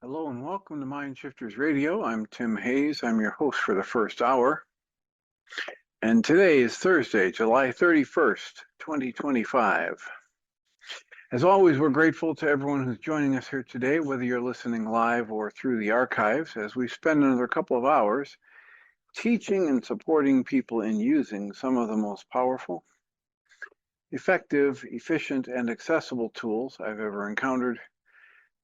Hello and welcome to Mind Shifters Radio. I'm Tim Hayes. I'm your host for the first hour. And today is Thursday, July 31st, 2025. As always, we're grateful to everyone who's joining us here today, whether you're listening live or through the archives, as we spend another couple of hours teaching and supporting people in using some of the most powerful, effective, efficient, and accessible tools I've ever encountered.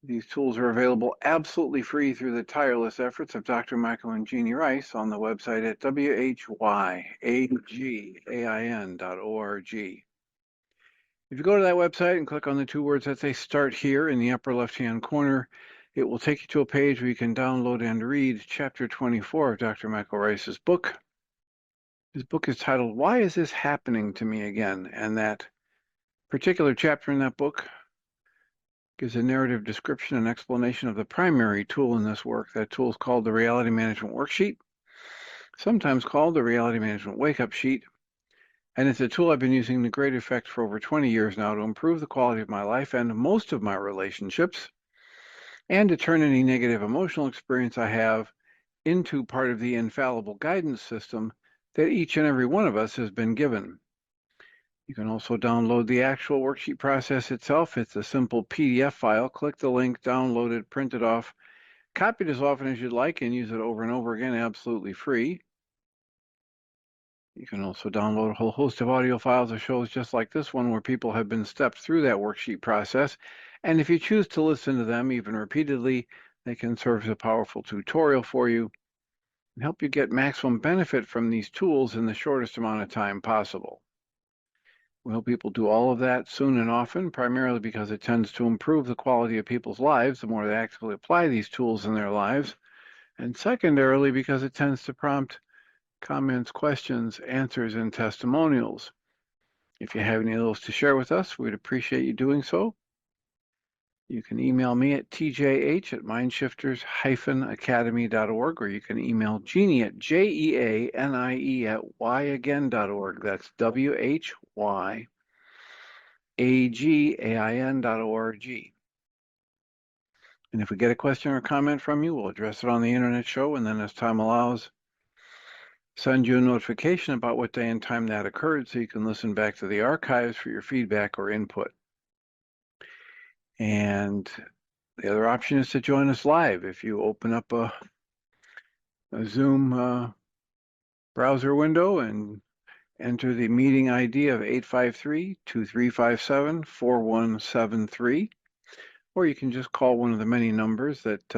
These tools are available absolutely free through the tireless efforts of Dr. Michael and Jeannie Rice on the website at whyagain.org. If you go to that website and click on the two words that say Start Here in the upper left-hand corner, it will take you to a page where you can download and read Chapter 24 of Dr. Michael Rice's book. His book is titled, Why Is This Happening to Me Again? And that particular chapter in that book gives a narrative description and explanation of the primary tool in this work. That tool is called the Reality Management Worksheet, sometimes called the Reality Management Wake-Up Sheet, and it's a tool I've been using to great effect for over 20 years now to improve the quality of my life and most of my relationships, and to turn any negative emotional experience I have into part of the infallible guidance system that each and every one of us has been given. You can also download the actual worksheet process itself. It's a simple PDF file. Click the link, download it, print it off, copy it as often as you'd like, and use it over and over again, absolutely free. You can also download a whole host of audio files of shows just like this one where people have been stepped through that worksheet process. And if you choose to listen to them, even repeatedly, they can serve as a powerful tutorial for you and help you get maximum benefit from these tools in the shortest amount of time possible. We hope people do all of that soon and often, primarily because it tends to improve the quality of people's lives the more they actively apply these tools in their lives, and secondarily because it tends to prompt comments, questions, answers, and testimonials. If you have any of those to share with us, we'd appreciate you doing so. You can email me at tjh@mindshifters-academy.org, or you can email Jeannie at jeanie@yagain.org. That's whyaagain.org. And if we get a question or comment from you, we'll address it on the internet show, and then as time allows, send you a notification about what day and time that occurred so you can listen back to the archives for your feedback or input. And the other option is to join us live. If you open up a Zoom browser window and enter the meeting ID of 853-2357-4173, or you can just call one of the many numbers that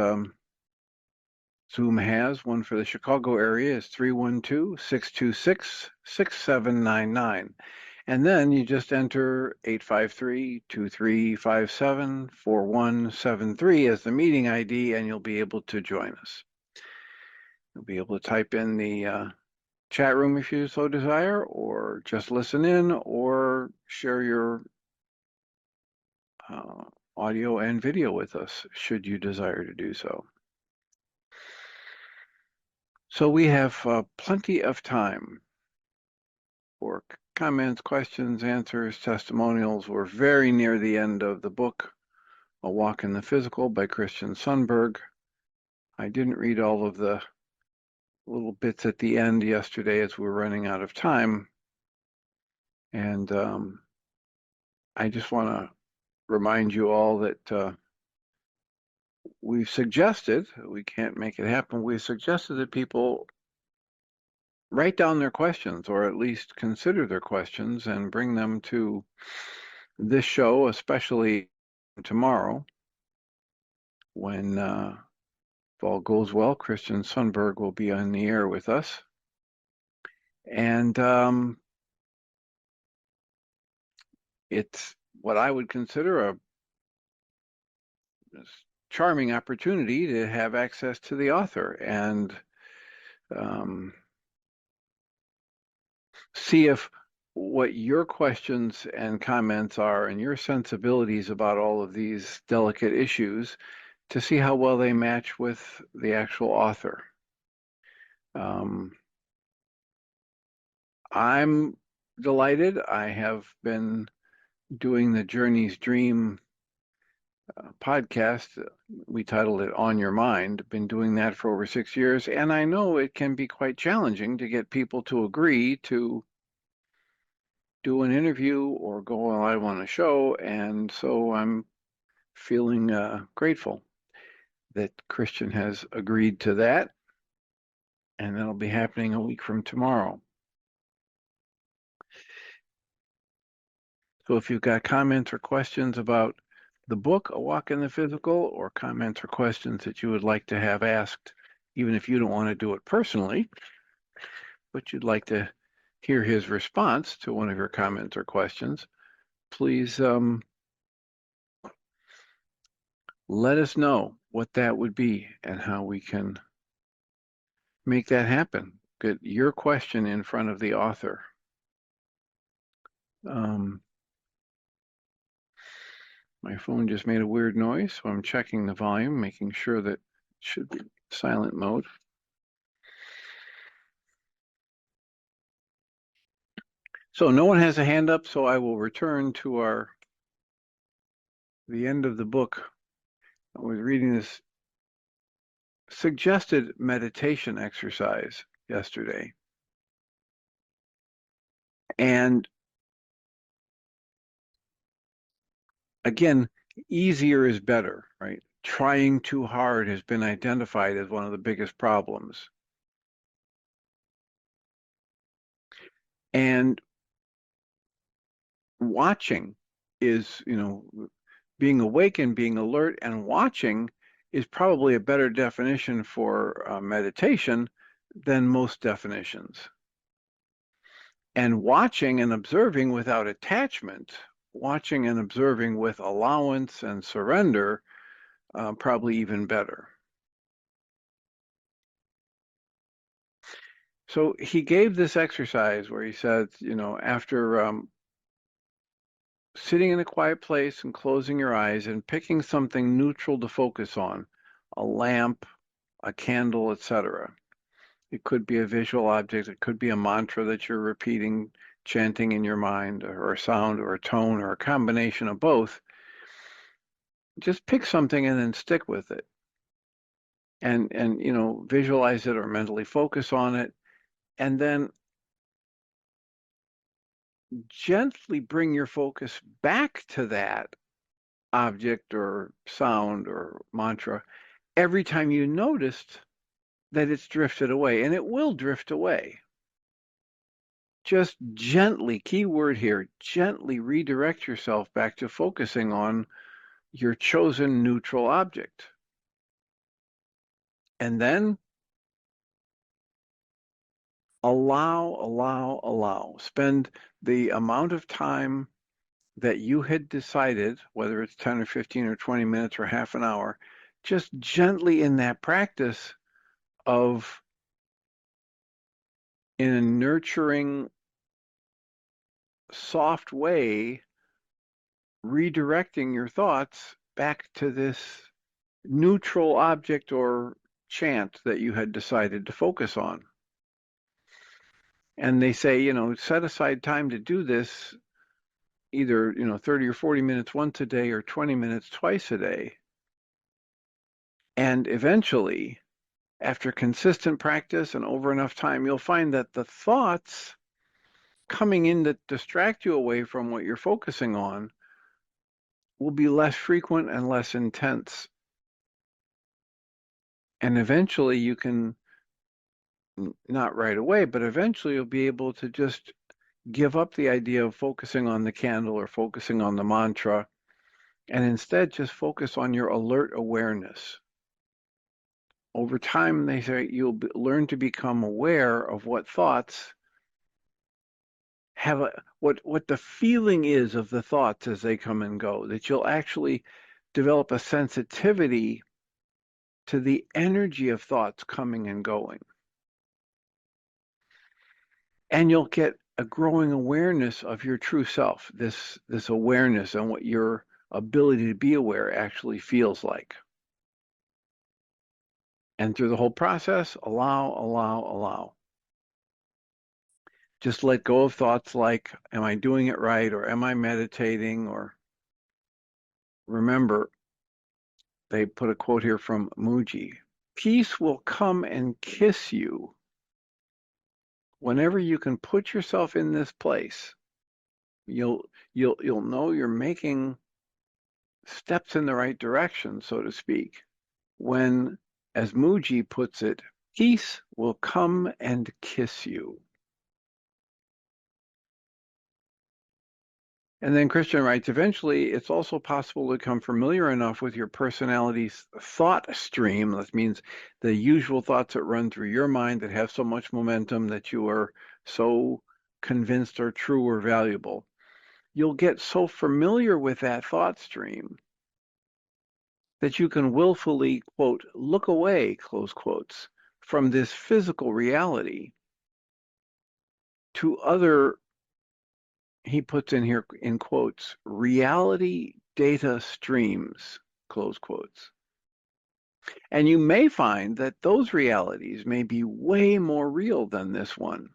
Zoom has. One for the Chicago area is 312-626-6799. And then you just enter 853-2357-4173 as the meeting ID, and you'll be able to join us. You'll be able to type in the chat room if you so desire, or just listen in, or share your audio and video with us, should you desire to do so. So we have plenty of time for comments, questions, answers, testimonials. We're very near the end of the book, A Walk in the Physical by Christian Sundberg. I didn't read all of the little bits at the end yesterday as we were running out of time. And I just want to remind you all that we've suggested, we can't make it happen, we've suggested that people write down their questions, or at least consider their questions, and bring them to this show, especially tomorrow, when, if all goes well, Christian Sundberg will be on the air with us. And it's what I would consider a charming opportunity to have access to the author and see if what your questions and comments are and your sensibilities about all of these delicate issues, to see how well they match with the actual author. I'm delighted. I have been doing the Journey's Dream podcast. We titled it On Your Mind. Been doing that for over 6 years, and I know it can be quite challenging to get people to agree to do an interview or go live on a show, and so I'm feeling grateful that Christian has agreed to that, and that'll be happening a week from tomorrow. So if you've got comments or questions about the book, A Walk in the Physical, or comments or questions that you would like to have asked, even if you don't want to do it personally, but you'd like to hear his response to one of your comments or questions, please let us know what that would be and how we can make that happen. Get your question in front of the author. My phone just made a weird noise, so I'm checking the volume, making sure that it should be silent mode. So no one has a hand up, so I will return to the end of the book. I was reading this suggested meditation exercise yesterday. And again, easier is better, right? Trying too hard has been identified as one of the biggest problems. And watching is, being awake and being alert, and watching is probably a better definition for meditation than most definitions. And watching and observing without attachment, watching and observing with allowance and surrender, probably even better. So he gave this exercise where he said, after sitting in a quiet place and closing your eyes and picking something neutral to focus on, a lamp, a candle, etc. It could be a visual object. It could be a mantra that you're repeating, chanting in your mind, or a sound, or a tone, or a combination of both. Just pick something and then stick with it. And visualize it or mentally focus on it. And then gently bring your focus back to that object or sound or mantra every time you noticed that it's drifted away, and it will drift away. Just gently, key word here, gently redirect yourself back to focusing on your chosen neutral object. And then allow. Spend the amount of time that you had decided, whether it's 10 or 15 or 20 minutes or half an hour, just gently in that practice of, in a nurturing, soft way, redirecting your thoughts back to this neutral object or chant that you had decided to focus on. And they say, set aside time to do this, either, 30 or 40 minutes once a day or 20 minutes twice a day. And eventually, after consistent practice and over enough time, you'll find that the thoughts coming in that distract you away from what you're focusing on will be less frequent and less intense. And eventually you can, not right away, but eventually you'll be able to just give up the idea of focusing on the candle or focusing on the mantra, and instead just focus on your alert awareness. Over time, they say you'll learn to become aware of what thoughts have, what the feeling is of the thoughts as they come and go, that you'll actually develop a sensitivity to the energy of thoughts coming and going. And you'll get a growing awareness of your true self, this awareness and what your ability to be aware actually feels like. And through the whole process, allow. Just let go of thoughts like, am I doing it right? Or am I meditating? Or remember, They put a quote here from Muji. Peace will come and kiss you whenever you can put yourself in this place. You'll know you're making steps in the right direction, so to speak, when, as Muji puts it, peace will come and kiss you. And then Christian writes, eventually, it's also possible to become familiar enough with your personality's thought stream. That means the usual thoughts that run through your mind that have so much momentum that you are so convinced are true or valuable. You'll get so familiar with that thought stream that you can willfully, quote, look away, close quotes, from this physical reality to other, he puts in here in quotes, reality data streams, close quotes. And you may find that those realities may be way more real than this one.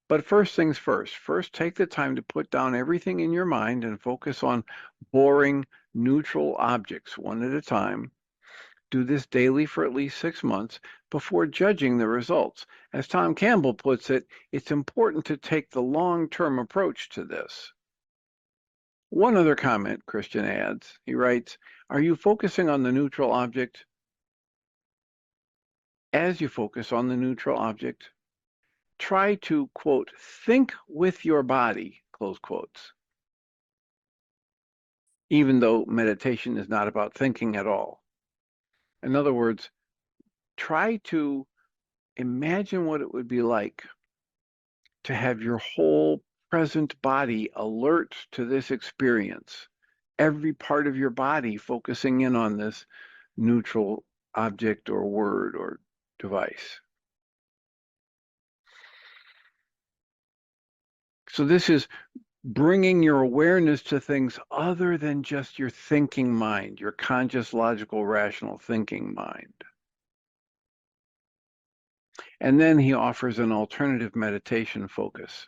But first things first, take the time to put down everything in your mind and focus on boring, neutral objects one at a time. Do this daily for at least 6 months before judging the results. As Tom Campbell puts it, it's important to take the long-term approach to this. One other comment, Christian adds. He writes, are you focusing on the neutral object? As you focus on the neutral object, try to, quote, think with your body, close quotes, even though meditation is not about thinking at all. In other words, try to imagine what it would be like to have your whole present body alert to this experience, every part of your body focusing in on this neutral object or word or device. So this is bringing your awareness to things other than just your thinking mind, your conscious, logical, rational thinking mind. And then he offers an alternative meditation focus.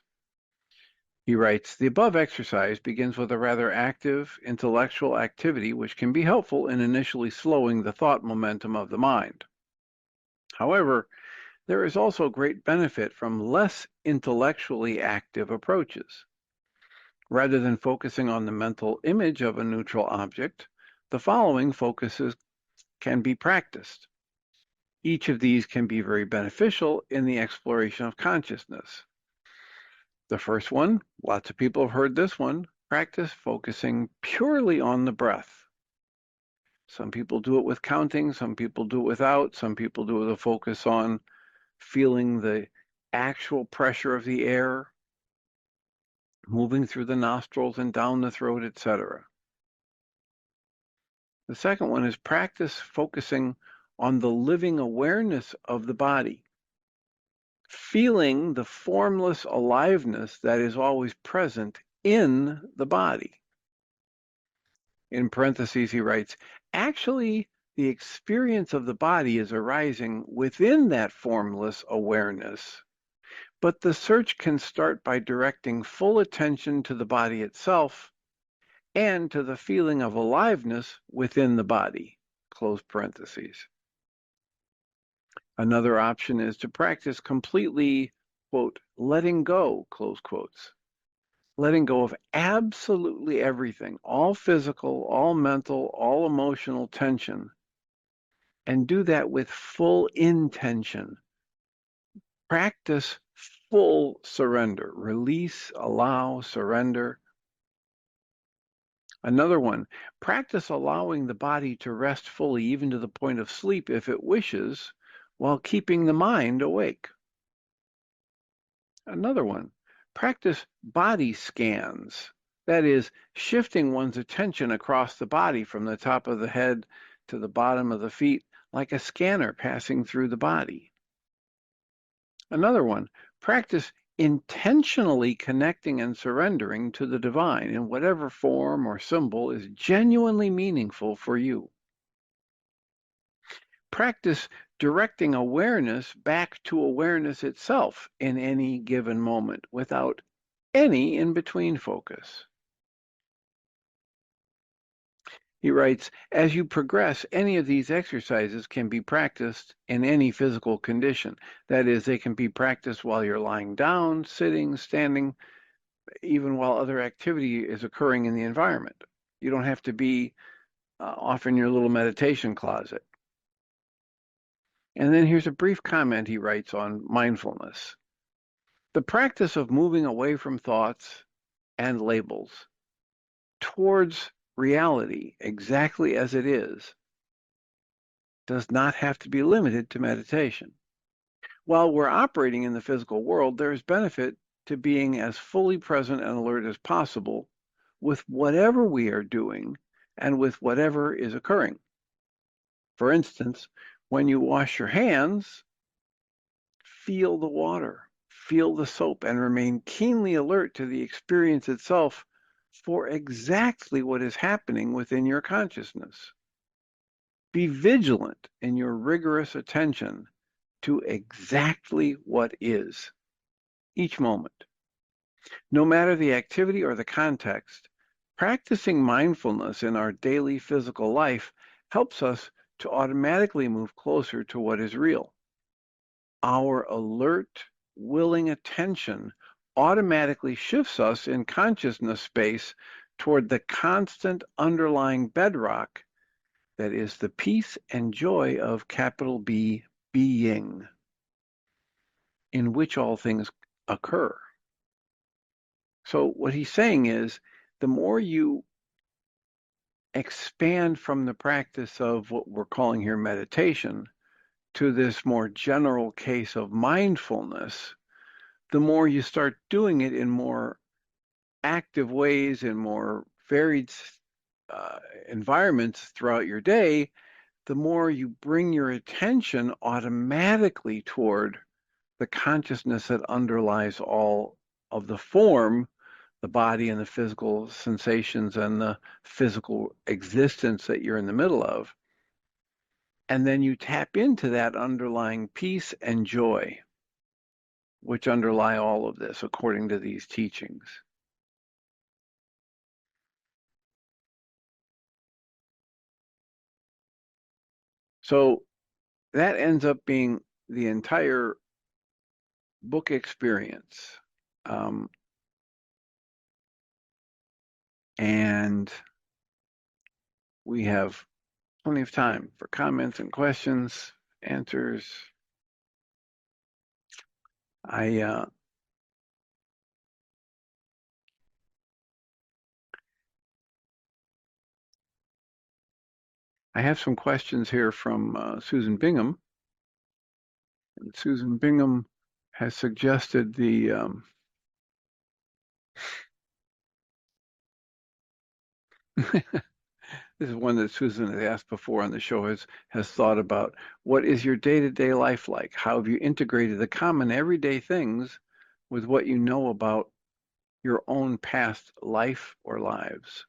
He writes, the above exercise begins with a rather active intellectual activity, which can be helpful in initially slowing the thought momentum of the mind. However, there is also great benefit from less intellectually active approaches. Rather than focusing on the mental image of a neutral object, the following focuses can be practiced. Each of these can be very beneficial in the exploration of consciousness. The first one, lots of people have heard this one, practice focusing purely on the breath. Some people do it with counting, some people do it without, some people do it with a focus on feeling the actual pressure of the air moving through the nostrils and down the throat, etc. The second one is practice focusing on the living awareness of the body, feeling the formless aliveness that is always present in the body. In parentheses, he writes, actually, the experience of the body is arising within that formless awareness, but the search can start by directing full attention to the body itself and to the feeling of aliveness within the body, close parentheses. Another option is to practice completely, quote, letting go, close quotes. Letting go of absolutely everything, all physical, all mental, all emotional tension, and do that with full intention. Practice full surrender, release, allow, surrender. Another one, practice allowing the body to rest fully, even to the point of sleep if it wishes, while keeping the mind awake. Another one, practice body scans. That is, shifting one's attention across the body from the top of the head to the bottom of the feet, like a scanner passing through the body. Another one, practice intentionally connecting and surrendering to the divine in whatever form or symbol is genuinely meaningful for you. Practice directing awareness back to awareness itself in any given moment without any in-between focus. He writes, as you progress, any of these exercises can be practiced in any physical condition. That is, they can be practiced while you're lying down, sitting, standing, even while other activity is occurring in the environment. You don't have to be off in your little meditation closet. And then here's a brief comment he writes on mindfulness. The practice of moving away from thoughts and labels towards reality exactly as it is does not have to be limited to meditation. While we're operating in the physical world, there is benefit to being as fully present and alert as possible with whatever we are doing and with whatever is occurring. For instance, when you wash your hands, feel the water, feel the soap, and remain keenly alert to the experience itself for exactly what is happening within your consciousness. Be vigilant in your rigorous attention to exactly what is each moment. No matter the activity or the context, practicing mindfulness in our daily physical life helps us to automatically move closer to what is real. Our alert, willing attention automatically shifts us in consciousness space toward the constant underlying bedrock that is the peace and joy of capital B, being, in which all things occur. So what he's saying is, the more you expand from the practice of what we're calling here meditation to this more general case of mindfulness, the more you start doing it in more active ways, in more varied environments throughout your day, the more you bring your attention automatically toward the consciousness that underlies all of the form, the body and the physical sensations and the physical existence that you're in the middle of. And then you tap into that underlying peace and joy, which underlie all of this according to these teachings. So that ends up being the entire book experience. And we have plenty of time for comments and questions, answers. I have some questions here from Susan Bingham. And Susan Bingham has suggested the this is one that Susan has asked before on the show, has thought about. What is your day-to-day life like? How have you integrated the common everyday things with what you know about your own past life or lives?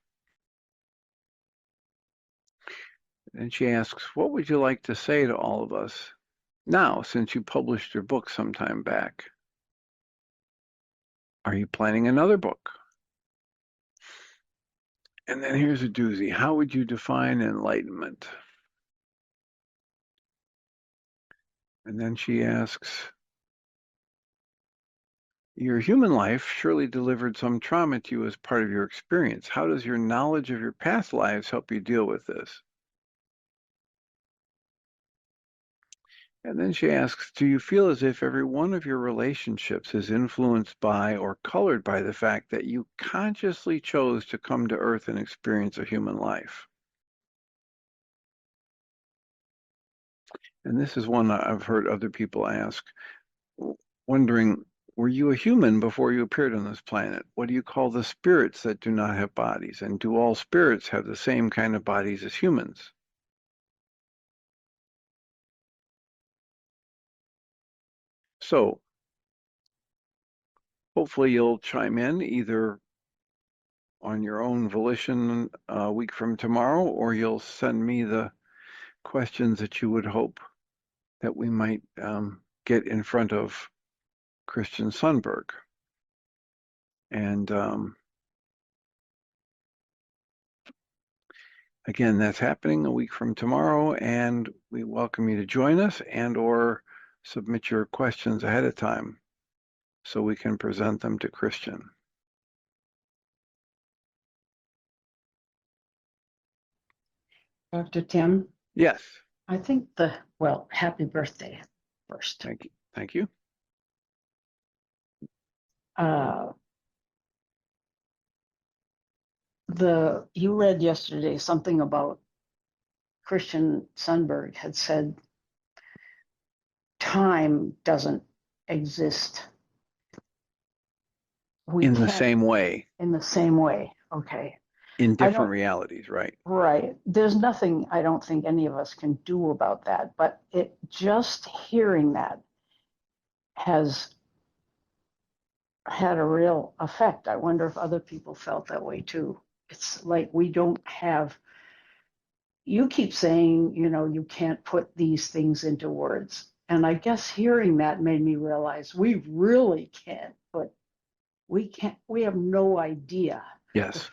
And she asks, what would you like to say to all of us now, since you published your book some time back? Are you planning another book? And then here's a doozy. How would you define enlightenment? And then she asks, your human life surely delivered some trauma to you as part of your experience. How does your knowledge of your past lives help you deal with this? And then she asks, do you feel as if every one of your relationships is influenced by or colored by the fact that you consciously chose to come to Earth and experience a human life? And this is one I've heard other people ask, wondering, were you a human before you appeared on this planet? What do you call the spirits that do not have bodies? And do all spirits have the same kind of bodies as humans? So hopefully you'll chime in either on your own volition a week from tomorrow, or you'll send me the questions that you would hope that we might get in front of Christian Sundberg. And Again, that's happening a week from tomorrow, and we welcome you to join us and or submit your questions ahead of time so we can present them to Christian. Dr. Tim, Yes. I think happy birthday first. Thank you. Thank you. You read yesterday something about Christian Sundberg had said time doesn't exist. In the same way. In the same way. Okay. In different realities, right? Right. There's nothing I don't think any of us can do about that, but just hearing that has had a real effect. I wonder if other people felt that way too. It's like we don't have, you keep saying, you can't put these things into words. And I guess hearing that made me realize we really can't we have no idea. Yes.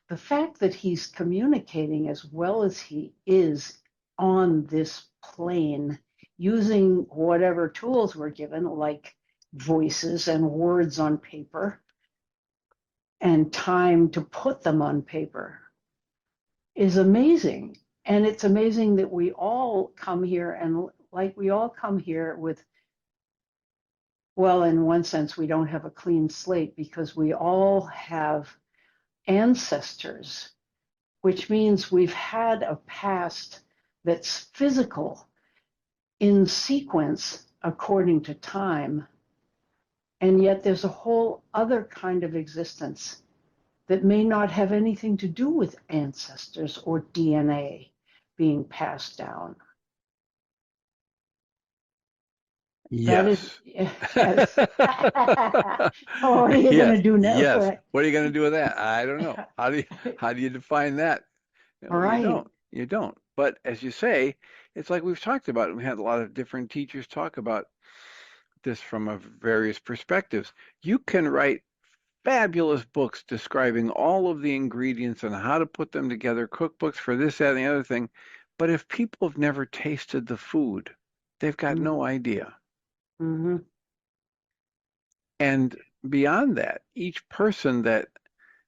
The fact that he's communicating as well as he is on this plane using whatever tools we're given, like voices and words on paper and time to put them on paper, is amazing. And it's amazing that we all come here with, well, in one sense, we don't have a clean slate because we all have ancestors, which means we've had a past that's physical in sequence according to time. And yet there's a whole other kind of existence that may not have anything to do with ancestors or DNA being passed down. Yes. Yes. Oh, what are you going to do now? Yes. Right. What are you going to do with that? I don't know. How do you define that? All right. You don't. But as you say, it's like we've talked about, and we had a lot of different teachers talk about this from various perspectives. You can write fabulous books describing all of the ingredients and how to put them together, cookbooks for this, that, and the other thing. But if people have never tasted the food, they've got no idea. Mm-hmm. And beyond that, each person that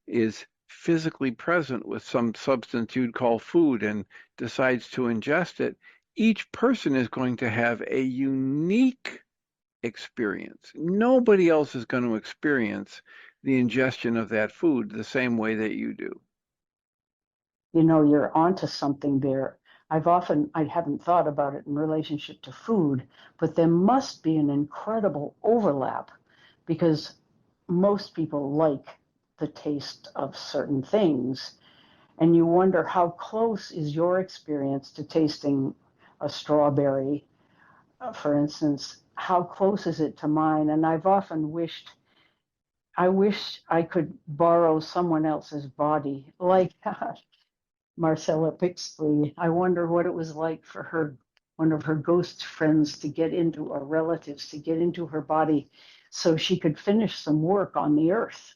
is physically present with some substance you'd call food and decides to ingest it, each person is going to have a unique experience. Nobody else is going to experience the ingestion of that food the same way that you do. You're onto something there. I haven't thought about it in relationship to food, but there must be an incredible overlap because most people like the taste of certain things. And you wonder how close is your experience to tasting a strawberry, for instance, how close is it to mine? And I've often I wish I could borrow someone else's body, like Marcella Pixley. I wonder what it was like for one of her ghost friends to get into, or relatives to get into her body so she could finish some work on the earth.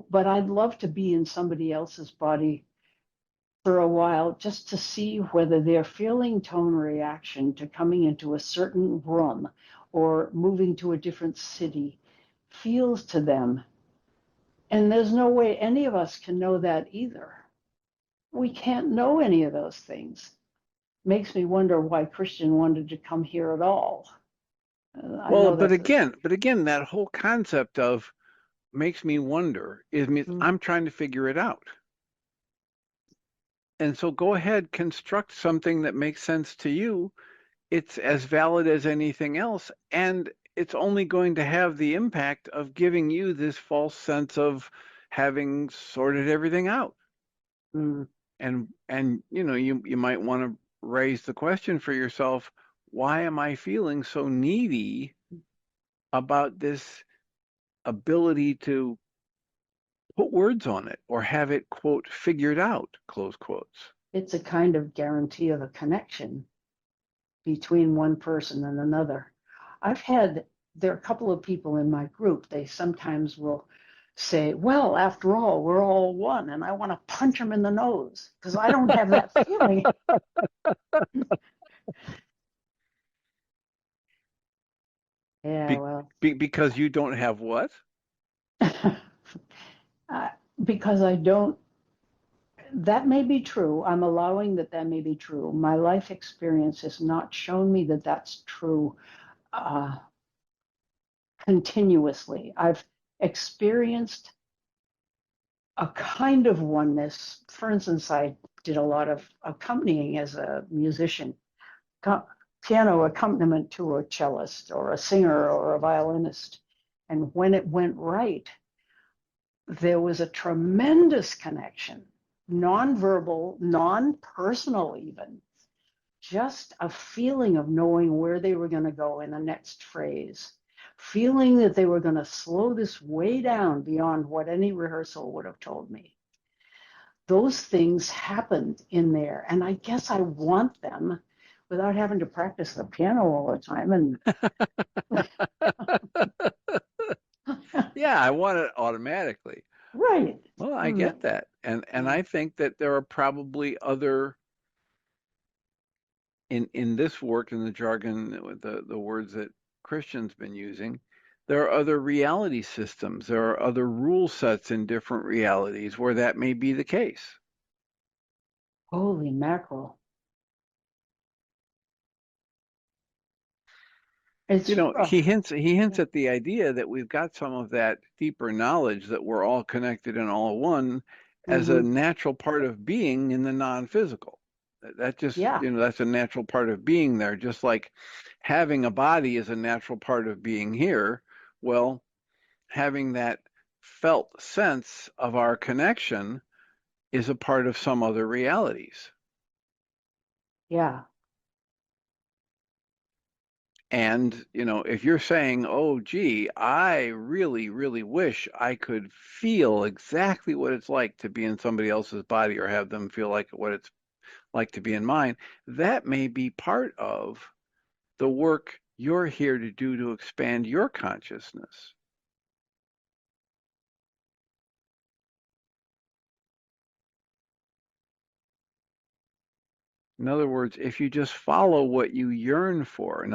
But I'd love to be in somebody else's body for a while just to see whether their feeling tone reaction to coming into a certain room or moving to a different city feels to them. And there's no way any of us can know that either. We can't know any of those things. Makes me wonder why Christian wanted to come here at all. But again, that whole concept of makes me wonder I'm trying to figure it out. And so go ahead, construct something that makes sense to you. It's as valid as anything else. And it's only going to have the impact of giving you this false sense of having sorted everything out. Mm. And you might want to raise the question for yourself, why am I feeling so needy about this ability to put words on it or have it, quote, figured out, close quotes? It's a kind of guarantee of a connection between one person and another. There are a couple of people in my group, they sometimes will say, well, after all, we're all one, and I want to punch them in the nose because I don't have that feeling. Yeah, well, Because you don't have what? because I don't. That may be true. I'm allowing that may be true. My life experience has not shown me that that's true continuously. I've experienced a kind of oneness. For instance, I did a lot of accompanying as a musician, piano accompaniment to a cellist or a singer or a violinist. And when it went right, there was a tremendous connection, non-verbal, non-personal even, just a feeling of knowing where they were going to go in the next phrase, feeling that they were going to slow this way down beyond what any rehearsal would have told me. Those things happened in there, and I guess I want them without having to practice the piano all the time. And Yeah, I want it automatically. right. Well, I get that. And I think that there are probably other in this work, in the jargon, the words that Christian's been using, there are other reality systems. There are other rule sets in different realities where that may be the case. Holy mackerel. It's He hints at the idea that we've got some of that deeper knowledge that we're all connected and all one as a natural part of being in the non-physical. That just, that's a natural part of being there, just like having a body is a natural part of being here. Well, having that felt sense of our connection is a part of some other realities. Yeah. And, if you're saying, oh, gee, I really, really wish I could feel exactly what it's like to be in somebody else's body or have them feel like what it's like to be in mine, that may be part of the work you're here to do to expand your consciousness. In other words, if you just follow what you yearn for, in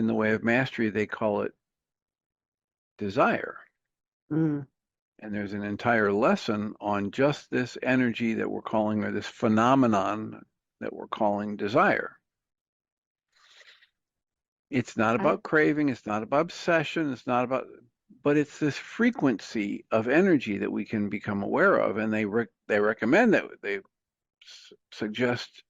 the way of mastery, they call it desire. Mm. And there's an entire lesson on just this energy that we're calling, or this phenomenon that we're calling desire. It's not about craving, it's not about obsession, but it's this frequency of energy that we can become aware of. And they recommend that they suggest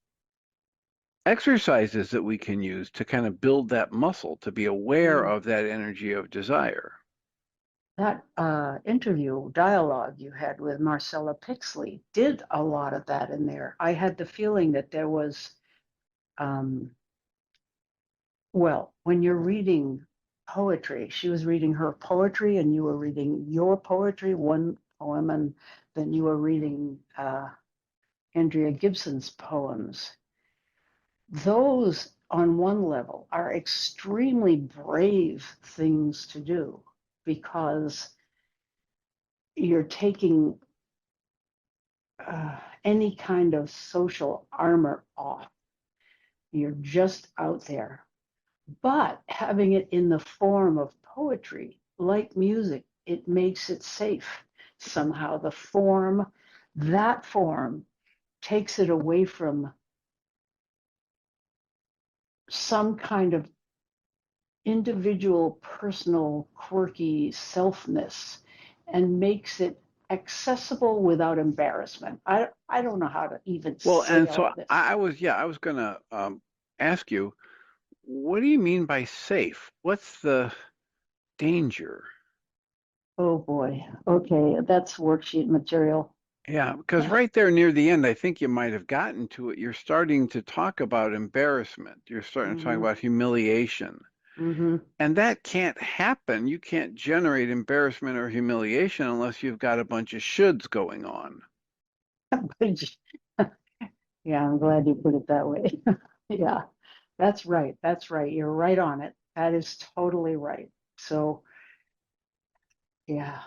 exercises that we can use to kind of build that muscle, to be aware of that energy of desire. That dialogue you had with Marcella Pixley did a lot of that in there. I had the feeling that there was, when you're reading poetry, she was reading her poetry and you were reading your poetry, one poem, and then you were reading Andrea Gibson's poems. Those, on one level, are extremely brave things to do because you're taking any kind of social armor off. You're just out there. But having it in the form of poetry, like music, it makes it safe. Somehow that form takes it away from some kind of individual, personal, quirky selfness and makes it accessible without embarrassment. I don't know how to even say And so all this. I was going to ask you, what do you mean by safe? What's the danger? Oh boy. Okay, that's worksheet material. Yeah, because right there near the end, I think you might have gotten to it. You're starting to talk about embarrassment. You're starting to talk about humiliation. And that can't happen. You can't generate embarrassment or humiliation unless you've got a bunch of shoulds going on. Yeah, I'm glad you put it that way. Yeah, that's right. That's right. You're right on it. That is totally right. So, yeah.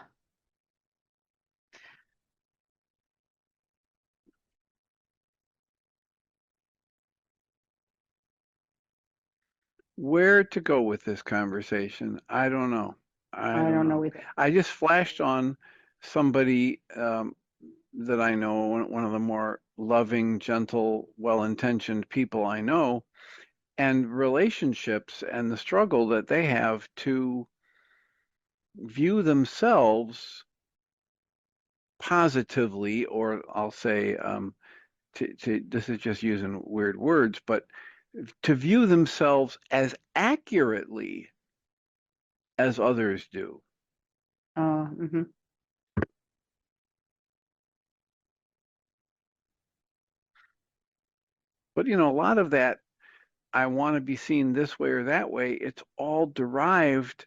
Where to go with this conversation? I don't know. I I don't don't know. know either. I just flashed on somebody that I know, one of the more loving, gentle, well-intentioned people I know, and relationships and the struggle that they have to view themselves positively, or I'll say, this is just using weird words, but to view themselves as accurately as others do. Mm-hmm. But, a lot of that, I want to be seen this way or that way, it's all derived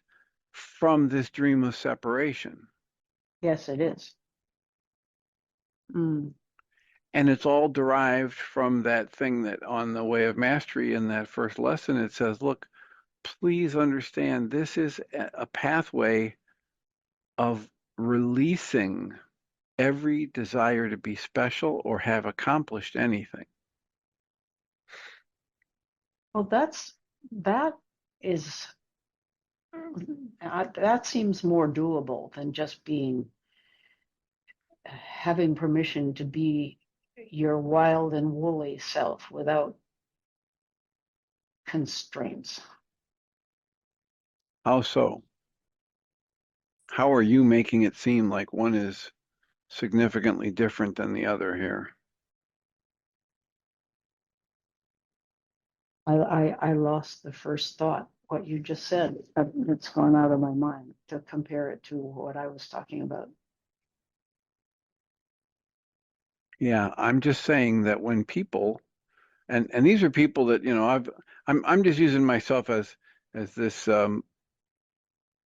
from this dream of separation. Yes, it is. Mm. And it's all derived from that thing that on the way of mastery in that first lesson, it says, look, please understand this is a pathway of releasing every desire to be special or have accomplished anything. Well, that is that seems more doable than just having permission to be your wild and woolly self without constraints. How so? How are you making it seem like one is significantly different than the other here? I lost the first thought. What you just said, it's gone out of my mind to compare it to what I was talking about. Yeah, I'm just saying that when people, and these are people that, I'm just using myself as this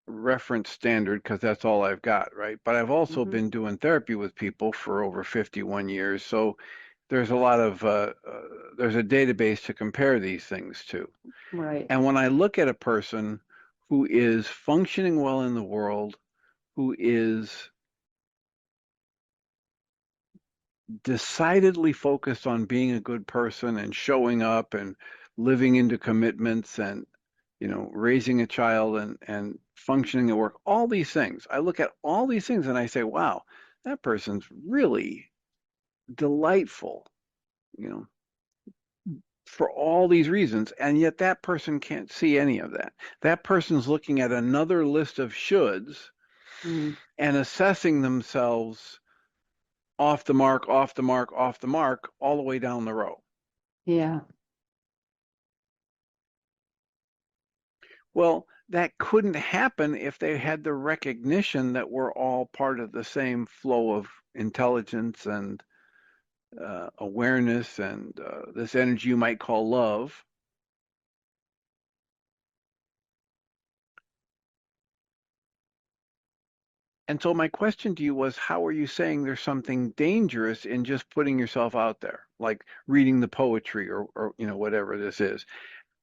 reference standard because that's all I've got, right? But I've also Mm-hmm. been doing therapy with people for over 51 years. So there's a lot of there's a database to compare these things to. Right. And when I look at a person who is functioning well in the world, who is decidedly focused on being a good person and showing up and living into commitments and raising a child and functioning at work, all these things. I look at all these things and I say, wow, that person's really delightful, you know, for all these reasons. And yet that person can't see any of that. That person's looking at another list of shoulds Mm. and assessing themselves off the mark, off the mark, off the mark, all the way down the row. Yeah. Well, that couldn't happen if they had the recognition that we're all part of the same flow of intelligence and awareness and this energy you might call love. And so my question to you was, how are you saying there's something dangerous in just putting yourself out there, like reading the poetry or whatever this is?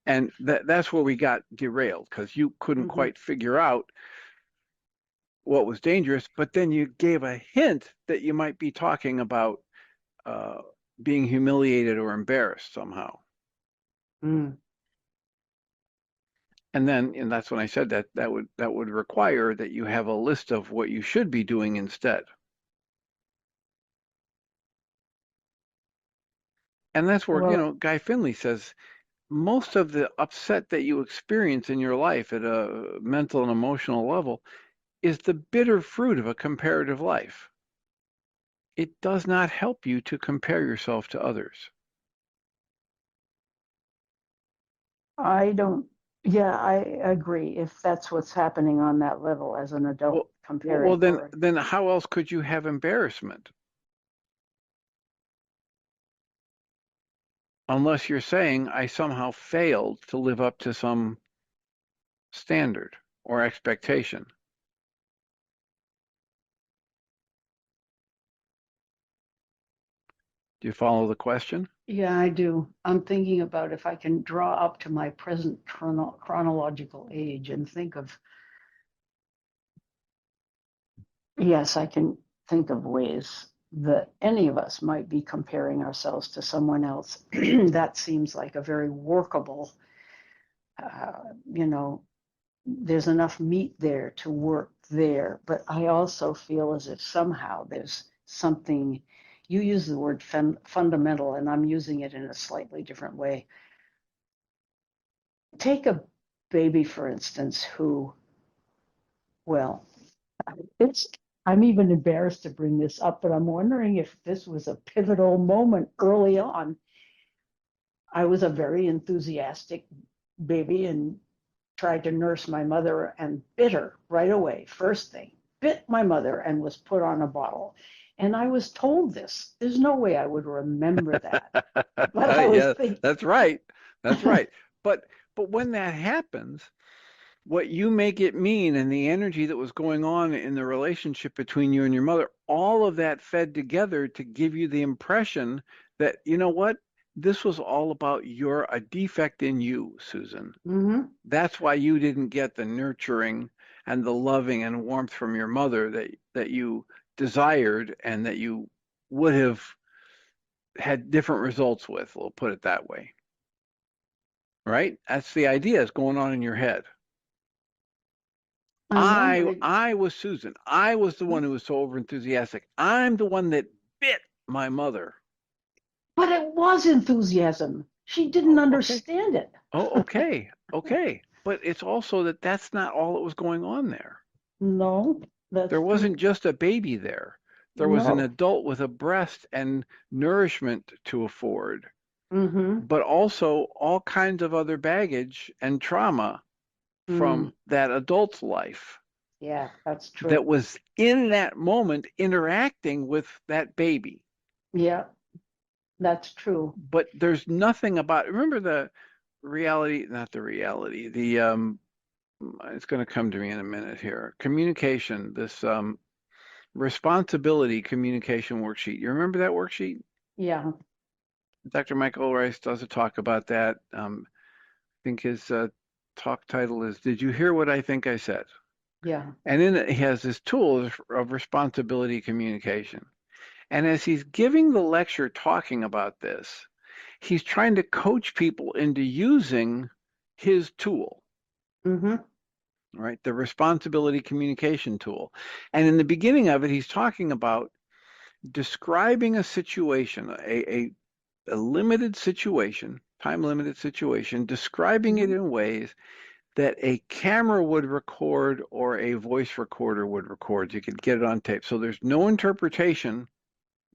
And that's where we got derailed because you couldn't Mm-hmm. quite figure out what was dangerous, but then you gave a hint that you might be talking about uh, being humiliated or embarrassed somehow. Mm. And that's when I said that would require that you have a list of what you should be doing instead. And that's where, Well, Guy Finley says most of the upset that you experience in your life at a mental and emotional level is the bitter fruit of a comparative life. It does not help you to compare yourself to others. I don't, yeah, I agree. If that's what's happening on that level as an adult Well, well, comparing, then, or then how else could you have embarrassment? Unless you're saying I somehow failed to live up to some standard or expectation. Do you follow the question? yeah, I do. I'm thinking about if I can draw up to my present chronological age and think of, yes, I can think of ways that any of us might be comparing ourselves to someone else. That seems like a very workable you know, there's enough meat there to work there. But I also feel as if somehow there's something, you use the word fundamental, and I'm using it in a slightly different way. Take a baby, for instance, who, well, it's, I'm even embarrassed to bring this up, but I'm wondering if this was a pivotal moment early on. I was a very enthusiastic baby and tried to nurse my mother and bit her right away. First thing, bit my mother and was put on a bottle. And I was told this. There's no way I would remember that. But I was Yeah, thinking, that's right. That's right. But when that happens, what you make it mean and the energy that was going on in the relationship between you and your mother, all of that fed together to give you the impression that, you know what? This was all about a defect in you, Susan. mm-hmm, That's why you didn't get the nurturing and the loving and warmth from your mother that you desired and that you would have had different results with. We'll put it that way, right? That's the idea is going on in your head. I'm wondering, I was Susan. I was the one who was so overenthusiastic. I'm the one that bit my mother. but it was enthusiasm. She didn't Oh, okay. understand it. Oh, okay. Okay. But it's also that's not all that was going on there. No, There that's wasn't true. just a baby there. There was an No. adult with a breast and nourishment to afford, Mm-hmm. but also all kinds of other baggage and trauma Mm. from that adult's life Yeah, that's that true. was in that moment interacting with that baby. Yeah, that's true. But there's nothing about, remember the reality, not the reality, it's going to come to me in a minute here. Communication, this responsibility communication worksheet. You remember that worksheet? Yeah, Dr. Michael Rice does a talk about that. I think his talk title is "Did You Hear What I Think I Said?" yeah. And in it, he has this tool of responsibility communication. And as he's giving the lecture talking about this, he's trying to coach people into using his tool, Mm-hmm. right? The responsibility communication tool. And in the beginning of it, he's talking about describing a situation, a limited situation, time limited situation, describing it Mm-hmm. in ways that a camera would record or a voice recorder would record. You could get it on tape. So there's no interpretation.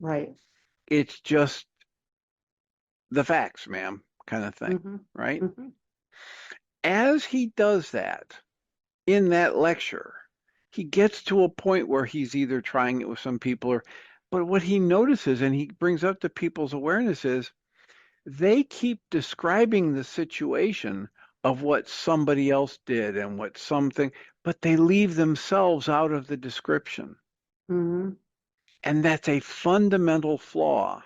Right. It's just the facts, ma'am, kind of thing, Mm-hmm. right? Mm-hmm. As he does that in that lecture, he gets to a point where he's either trying it with some people or, but what he notices and he brings up to people's awareness is they keep describing the situation of what somebody else did and what something, but they leave themselves out of the description. Mm-hmm. And that's a fundamental flaw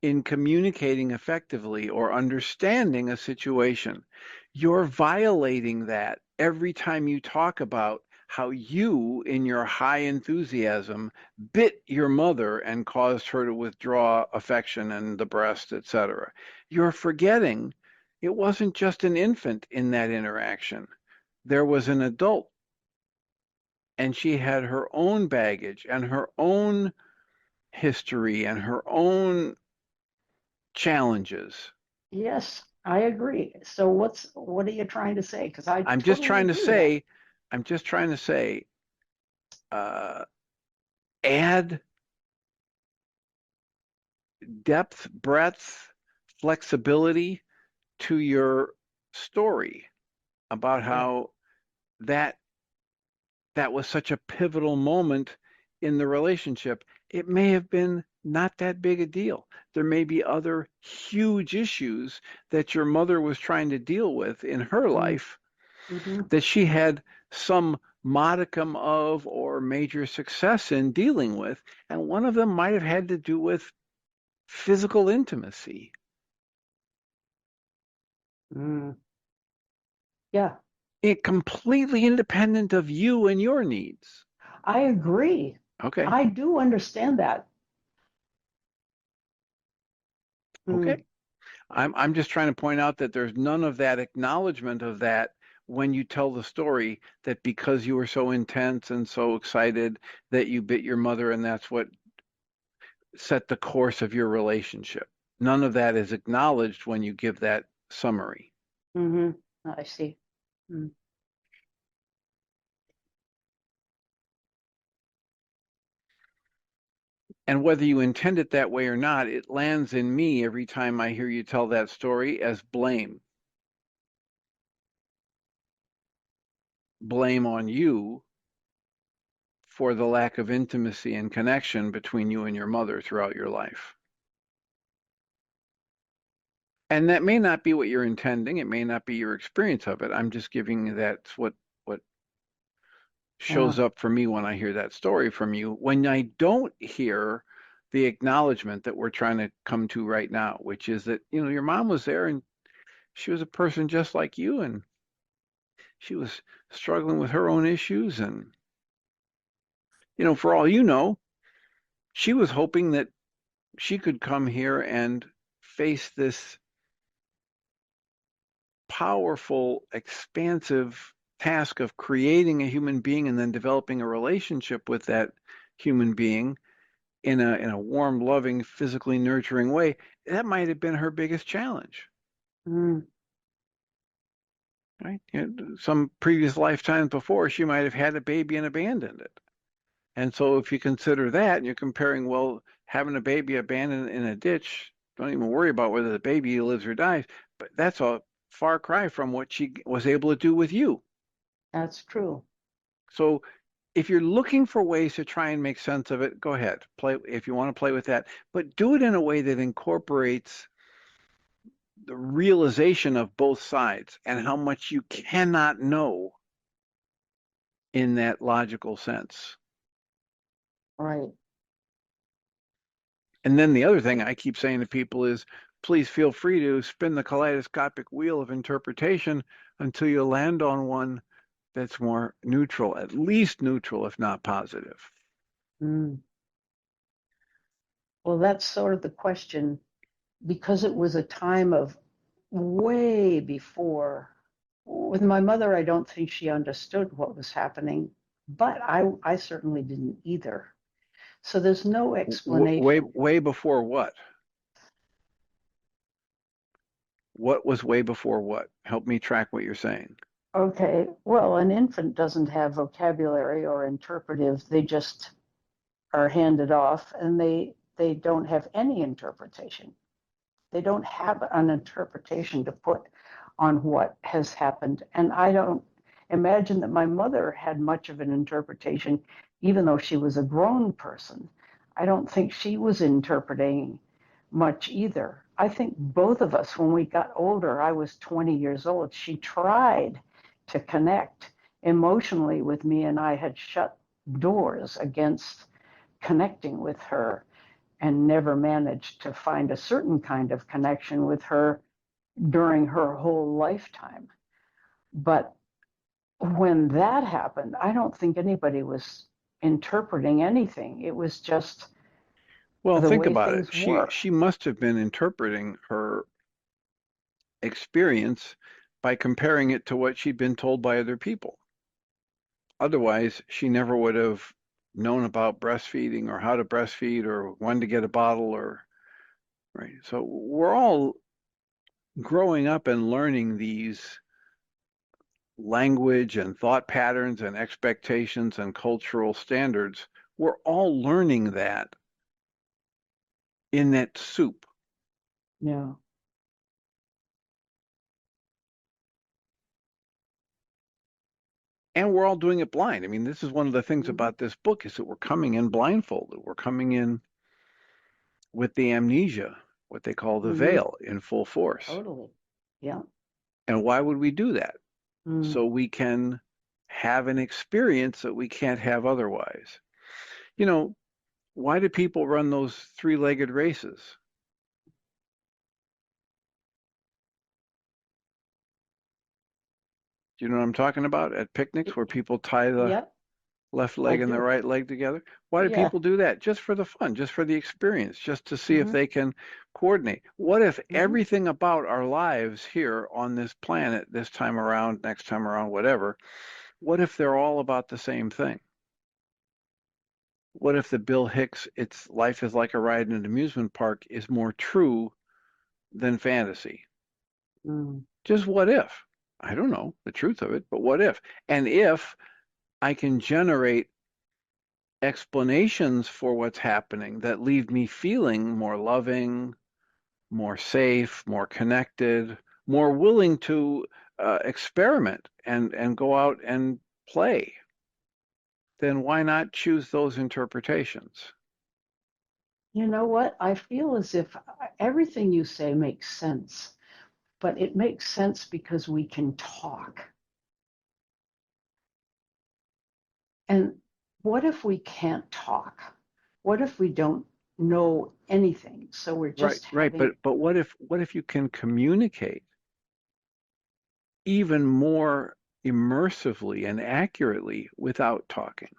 in communicating effectively or understanding a situation. You're violating that every time you talk about how you, in your high enthusiasm, bit your mother and caused her to withdraw affection and the breast, etc. You're forgetting it wasn't just an infant in that interaction. There was an adult, and she had her own baggage and her own history and her own challenges. Yes, I agree. So what are you trying to say? Because I I'm just totally trying to agree with that. say, I'm just trying to say, uh, add depth, breadth, flexibility to your story about Yeah. how that that was such a pivotal moment in the relationship. It may have been not that big a deal. There may be other huge issues that your mother was trying to deal with in her life Mm-hmm. that she had some modicum of or major success in dealing with. And one of them might have had to do with physical intimacy. Mm. Yeah, It completely independent of you and your needs. I agree. Okay. I do understand that. Okay. Mm. I'm just trying to point out that there's none of that acknowledgement of that when you tell the story, that because you were so intense and so excited that you bit your mother and that's what set the course of your relationship. None of that is acknowledged when you give that summary. Mm-hmm. I see. Mm. And whether you intend it that way or not, it lands in me every time I hear you tell that story as blame. Blame on you for the lack of intimacy and connection between you and your mother throughout your life. And that may not be what you're intending. It may not be your experience of it. I'm just giving you that's what Yeah. shows up for me when I hear that story from you. When I don't hear the acknowledgement that we're trying to come to right now, which is that, your mom was there and she was a person just like you, and she was struggling with her own issues. And, for all you know, she was hoping that she could come here and face this powerful, expansive task of creating a human being and then developing a relationship with that human being in a warm, loving, physically nurturing way. That might have been her biggest challenge, Mm. right? Some previous lifetimes before, she might have had a baby and abandoned it. And so if you consider that and you're comparing, well, having a baby abandoned in a ditch, don't even worry about whether the baby lives or dies, but that's a far cry from what she was able to do with you. That's true. So if you're looking for ways to try and make sense of it, go ahead. Play if you want to play with that, but do it in a way that incorporates the realization of both sides and how much you cannot know in that logical sense. Right. And then the other thing I keep saying to people is, please feel free to spin the kaleidoscopic wheel of interpretation until you land on one that's more neutral, at least neutral, if not positive. Mm. Well, that's sort of the question because it was a time of way before. With my mother, I don't think she understood what was happening, but I certainly didn't either. So there's no Way, explanation. way before what? What was way before what? Help me track what you're saying. Okay, well, an infant doesn't have vocabulary or interpretive. They just are handed off and they don't have any interpretation. They don't have an interpretation to put on what has happened. And I don't imagine that my mother had much of an interpretation, even though she was a grown person. I don't think she was interpreting much either. I think both of us, when we got older, I was 20 years old, she tried to connect emotionally with me, and I had shut doors against connecting with her and never managed to find a certain kind of connection with her during her whole lifetime. But when that happened, I don't think anybody was interpreting anything. It was just Well, the think way about it. things She were. she must have been interpreting her experience by comparing it to what she'd been told by other people. Otherwise, she never would have known about breastfeeding or how to breastfeed or when to get a bottle or right. So we're all growing up and learning these language and thought patterns and expectations and cultural standards. We're all learning that in that soup. Yeah. And we're all doing it blind. I mean, this is one of the things Mm-hmm. about this book is that we're coming in blindfolded. We're coming in with the amnesia, what they call the Mm-hmm. veil in full force. Totally. Yeah. And why would we do that? Mm. So we can have an experience that we can't have otherwise. You know, why do people run those three-legged races? Do you know what I'm talking about? At picnics where people tie the Yep. left I leg and the do. right leg together. Why do Yeah. people do that? Just for the fun, just for the experience, just to see if Hmm. they can coordinate. What if Hmm. everything about our lives here on this planet, this time around, next time around, whatever, what if they're all about the same thing? What if the Bill Hicks, it's life is like a ride in an amusement park is more true than fantasy? Mm. Just what if? I don't know the truth of it, but what if? And if I can generate explanations for what's happening that leave me feeling more loving, more safe, more connected, more willing to experiment and go out and play, then why not choose those interpretations? You know what? I feel as if everything you say makes sense, but it makes sense because we can talk. And what if we can't talk? What if we don't know anything? So we're Right, just right. having, But what if you can communicate even more immersively and accurately without talking?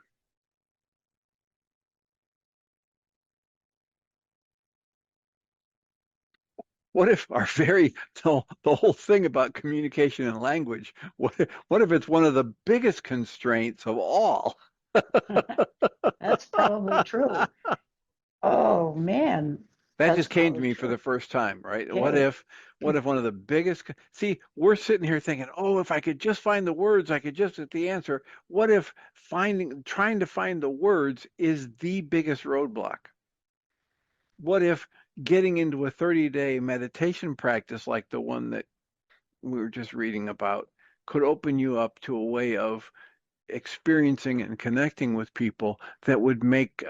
What if our very the whole thing about communication and language, what if it's one of the biggest constraints of all? that's probably true. Oh man, That that's just came to probably me for true. the first time, right? What Okay. if what if one of the biggest see, we're sitting here thinking, oh, if I could just find the words, I could just get the answer. What if trying to find the words is the biggest roadblock? What if getting into a 30-day meditation practice like the one that we were just reading about could open you up to a way of experiencing and connecting with people that would make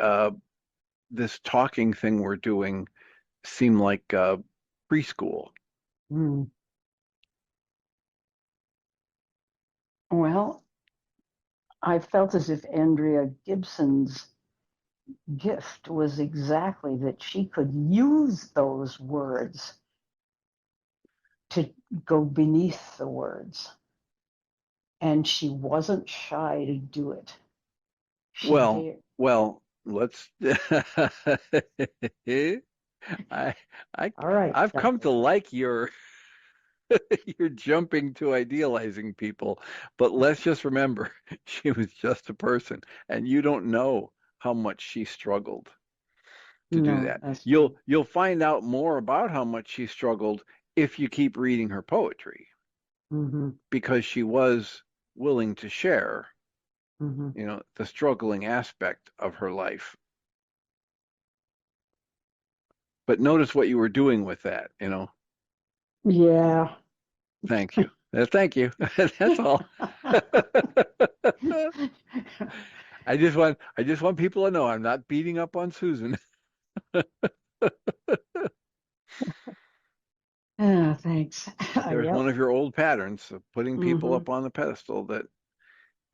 this talking thing we're doing seem like preschool? Hmm. Well, I felt as if Andrea Gibson's gift was exactly that she could use those words to go beneath the words. And she wasn't shy to do it. She Well, did. well, let's. I, I, All right. I've come to like your jumping to idealizing people, but let's just remember she was just a person, and you don't know how much she struggled to do No, that. that's You'll true. you'll find out more about how much she struggled if you keep reading her poetry, Mm-hmm. because she was willing to share, Mm-hmm. the struggling aspect of her life. But notice what you were doing with that. Yeah. Thank you. Thank you. That's all. I just want people to know I'm not beating up on Susan. Ah, thanks. There's Yep. one of your old patterns of putting people Mm-hmm. up on the pedestal that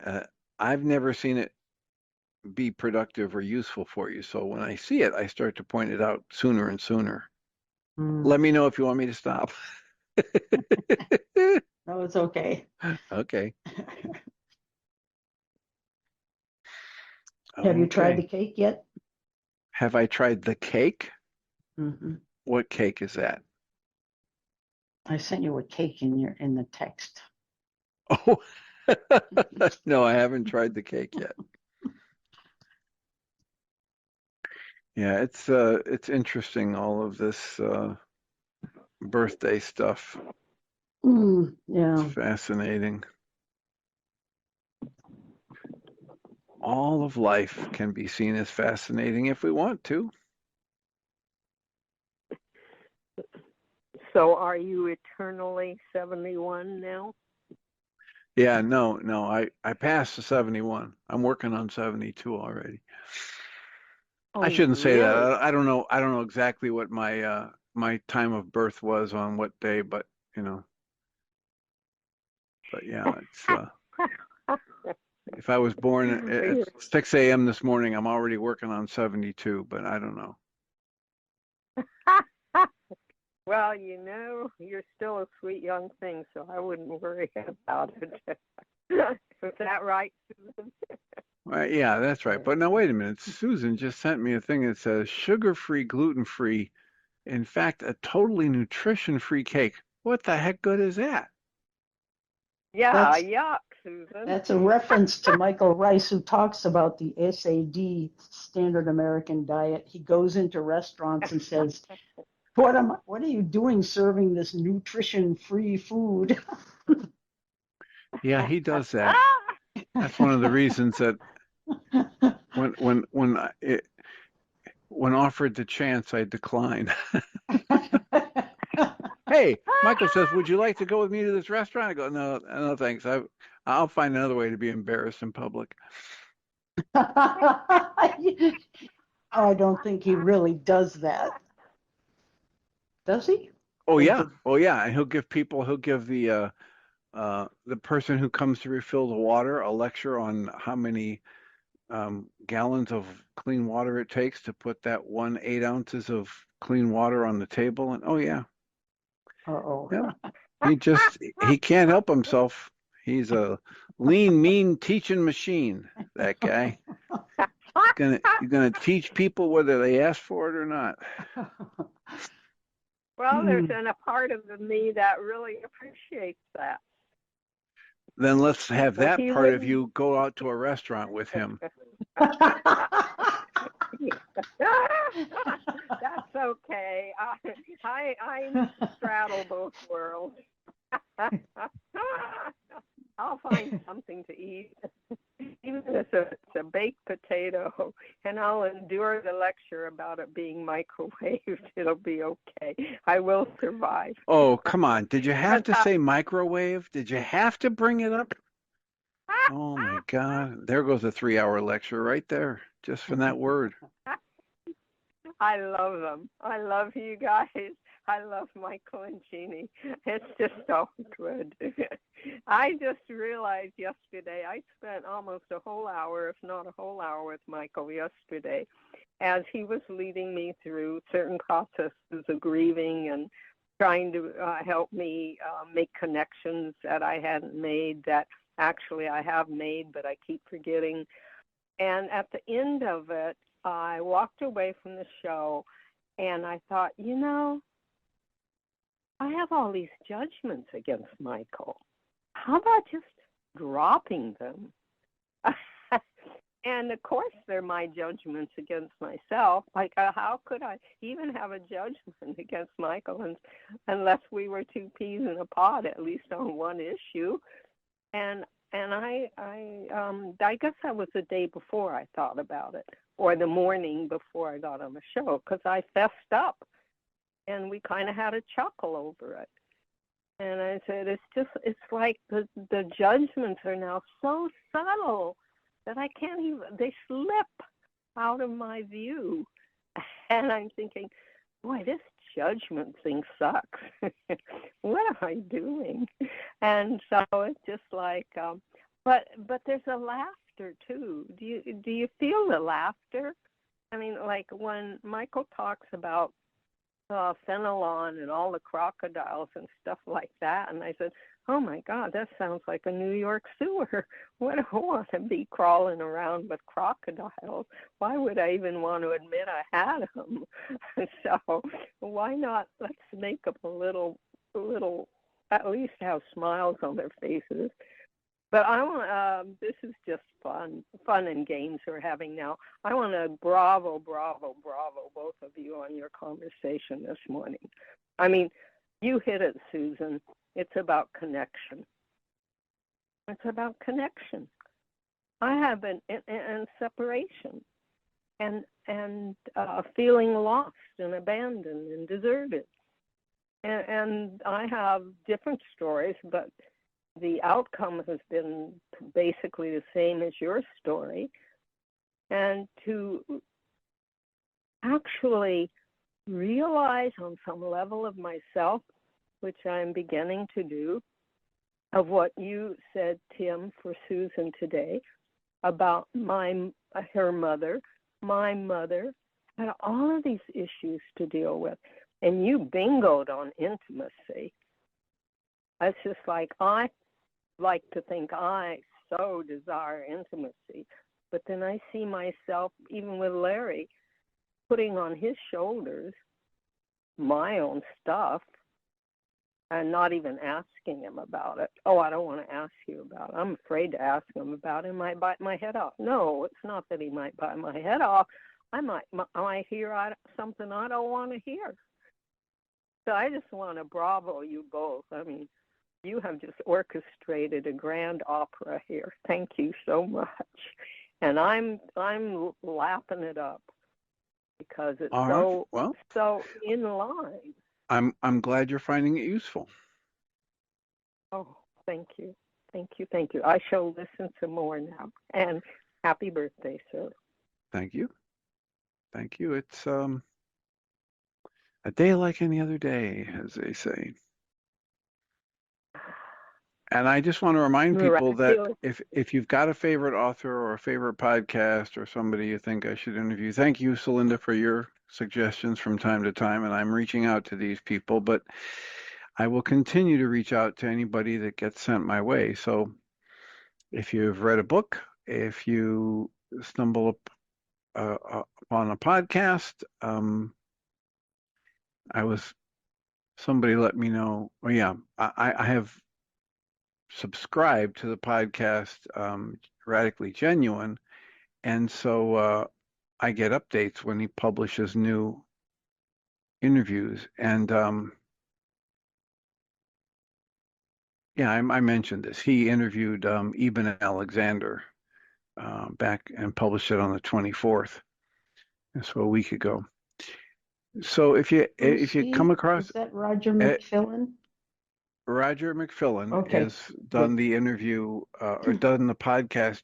uh, I've never seen it be productive or useful for you. So when I see it, I start to point it out sooner and sooner. Mm. Let me know if you want me to stop. No, it's okay. Okay. Have you tried the Okay. cake yet? Have I tried the cake? Mm-hmm. What cake is that? I sent you a cake in the text. Oh, no, I haven't tried the cake yet. Yeah, it's interesting, all of this birthday stuff. It's Yeah. fascinating. All of life can be seen as fascinating if we want to. So are you eternally 71 now? Yeah, no, I passed the 71. I'm working on 72 already. I Oh, shouldn't say that. really? I don't know exactly what my time of birth was on what day, but yeah, it's if I was born at 6 a.m. this morning, I'm already working on 72, but I don't know. Well, you're still a sweet young thing, so I wouldn't worry about it. Is that right, Susan? Yeah, that's right. But now wait a minute. Susan just sent me a thing that says sugar-free, gluten-free, in fact, a totally nutrition-free cake. What the heck good is that? Yeah, That's yuck, Susan. that's a reference to Michael Rice, who talks about the SAD, Standard American Diet. He goes into restaurants and says, what are you doing serving this nutrition-free food? Yeah, he does that. That's one of the reasons that when offered the chance, I decline. Hey, Michael says, "Would you like to go with me to this restaurant?" I go, "No, no, thanks. I'll find another way to be embarrassed in public." I don't think he really does that. Does he? Oh yeah, oh yeah, and he'll give the person who comes to refill the water a lecture on how many gallons of clean water it takes to put that 8 ounces of clean water on the table. And oh yeah, Uh-oh. yeah, he can't help himself. He's a lean, mean teaching machine. That guy. You're gonna teach people whether they ask for it or not. Well, there's a part of me that really appreciates that. Then let's have Well, that he part of wouldn't- you go out to a restaurant with him. That's okay. I straddle both worlds. I'll find something to eat, even if it's a baked potato, and I'll endure the lecture about it being microwaved. It'll be okay. I will survive. Oh, come on. Did you have to say microwave? Did you have to bring it up? Oh my God. There goes a 3-hour lecture right there, just from that word. I love them. I love you guys. I love Michael and Jeannie. It's just so good. I just realized yesterday I spent almost a whole hour, if not a whole hour, with Michael yesterday as he was leading me through certain processes of grieving and trying to help me make connections that I hadn't made, that actually I have made, but I keep forgetting. And at the end of it, I walked away from the show and I thought, I have all these judgments against Michael. How about just dropping them? And of course, they're my judgments against myself. Like, how could I even have a judgment against Michael unless we were two peas in a pod, at least on one issue? And I guess that was the day before I thought about it, or the morning before I got on the show, because I fessed up, and we kind of had a chuckle over it. And I said, it's like the judgments are now so subtle that I can't even, they slip out of my view. And I'm thinking, boy, this judgment thing sucks. What am I doing? And so it's just like, but there's a laughter too. Do you feel the laughter? I mean, like when Michael talks about Fenelon and all the crocodiles and stuff like that, and I said, oh my God, that sounds like a New York sewer. What do I want to be crawling around with crocodiles? Why would I even want to admit I had them? So why not? Let's make up a little, at least have smiles on their faces. But I want, this is just fun and games we're having now. I want to bravo both of you on your conversation this morning. I mean, you hit it, Susan. It's about connection. It's about connection. I have been in separation and feeling lost and abandoned and deserted. And I have different stories, but the outcome has been basically the same as your story. And to actually realize on some level of myself, which I'm beginning to do, of what you said, Tim, for Susan today, about her mother, my mother, had all of these issues to deal with. And you bingoed on intimacy. It's just like, I like to think I so desire intimacy. But then I see myself, even with Larry, putting on his shoulders my own stuff and not even asking him about it. Oh, I don't want to ask you about it. I'm afraid to ask him about it. He might bite my head off. No, it's not that he might bite my head off. I might hear something I don't want to hear. So I just want to bravo you both. I mean, you have just orchestrated a grand opera here. Thank you so much. And I'm lapping it up because it's All right. Well, so in line. I'm glad you're finding it useful. Oh, thank you. Thank you. Thank you. I shall listen to more now. And happy birthday, sir. Thank you. Thank you. It's a day like any other day, as they say. And I just want to remind people that if you've got a favorite author or a favorite podcast or somebody you think I should interview, thank you, Celinda, for your suggestions from time to time. And I'm reaching out to these people, but I will continue to reach out to anybody that gets sent my way. So if you've read a book, if you stumble upon a podcast, somebody let me know. Oh yeah, I have subscribed to the podcast Radically Genuine, and so I get updates when he publishes new interviews. And yeah, I mentioned this. He interviewed Eben Alexander back and published it on the 24th, so a week ago. So if you come across, is that Roger McFillin? Roger McFillin Okay. has done the interview or done the podcast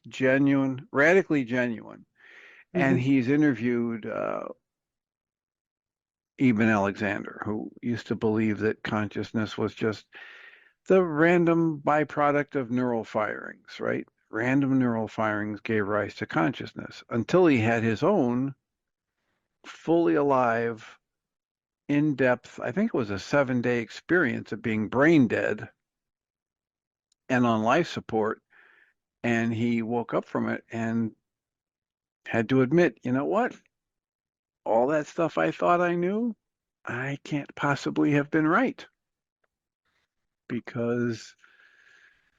Radically Genuine, and he's interviewed Eben Alexander, who used to believe that consciousness was just the random byproduct of neural firings, right? Random neural firings gave rise to consciousness until he had his own fully alive, in-depth, I think it was a 7-day experience of being brain dead and on life support. And he woke up from it and had to admit, you know what? All that stuff I thought I knew, I can't possibly have been right. Because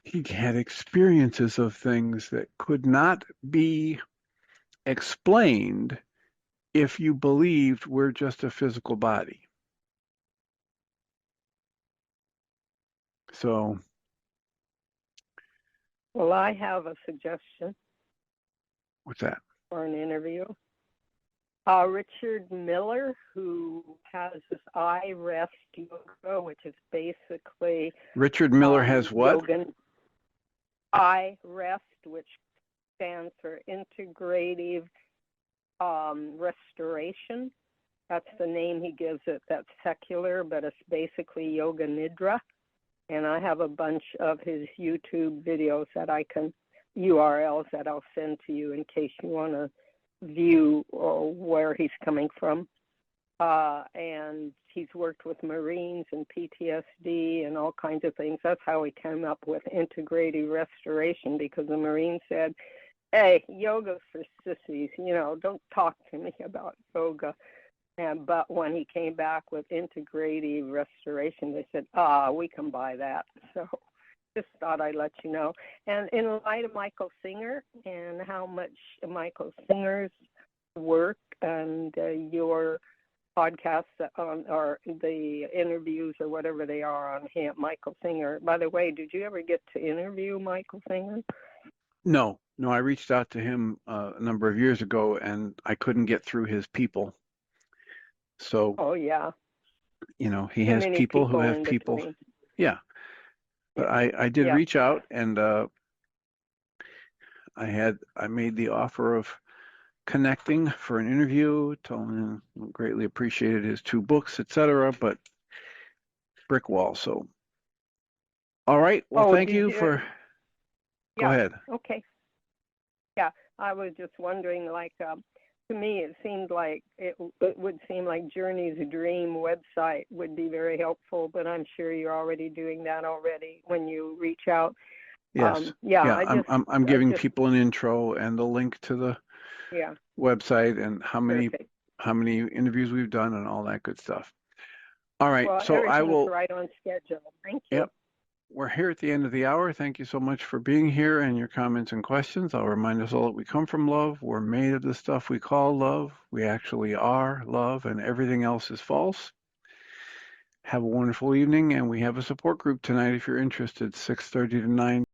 he had experiences of things that could not be explained if you believed we're just a physical body. So, well, I have a suggestion. What's that? For an interview. Richard Miller, who has this I Rest yoga, which is basically Richard Miller has what? Yoga, I Rest, which stands for Integrative Restoration. That's the name he gives it. That's secular, but it's basically Yoga Nidra. And I have a bunch of his YouTube videos that URLs that I'll send to you in case you want to view where he's coming from. And he's worked with Marines and PTSD and all kinds of things. That's how he came up with integrative restoration, because the Marine said, hey, yoga's for sissies, don't talk to me about yoga. But when he came back with integrative restoration, they said, we can buy that. So just thought I'd let you know. And in light of Michael Singer and how much Michael Singer's work and your podcasts or the interviews or whatever they are on him, Michael Singer. By the way, did you ever get to interview Michael Singer? No, I reached out to him a number of years ago, and I couldn't get through his people. So, oh yeah, he has people who have people. Between. Yeah. But I did reach out, and I made the offer of connecting for an interview, told him greatly appreciated his 2 books, etc. But brick wall. So, all right. Well, thank you for. Go ahead. Okay. Yeah, I was just wondering, to me, it seemed like it would seem like Journey's Dream website would be very helpful, but I'm sure you're already doing that already when you reach out. Yes. Yeah, I'm giving people an intro and the link to the website and how many interviews we've done and all that good stuff. All right. Well, So I will. right on schedule. Thank you. Yep. We're here at the end of the hour. Thank you so much for being here and your comments and questions. I'll remind us all that we come from love. We're made of the stuff we call love. We actually are love, and everything else is false. Have a wonderful evening, and we have a support group tonight if you're interested, 6:30 to 9.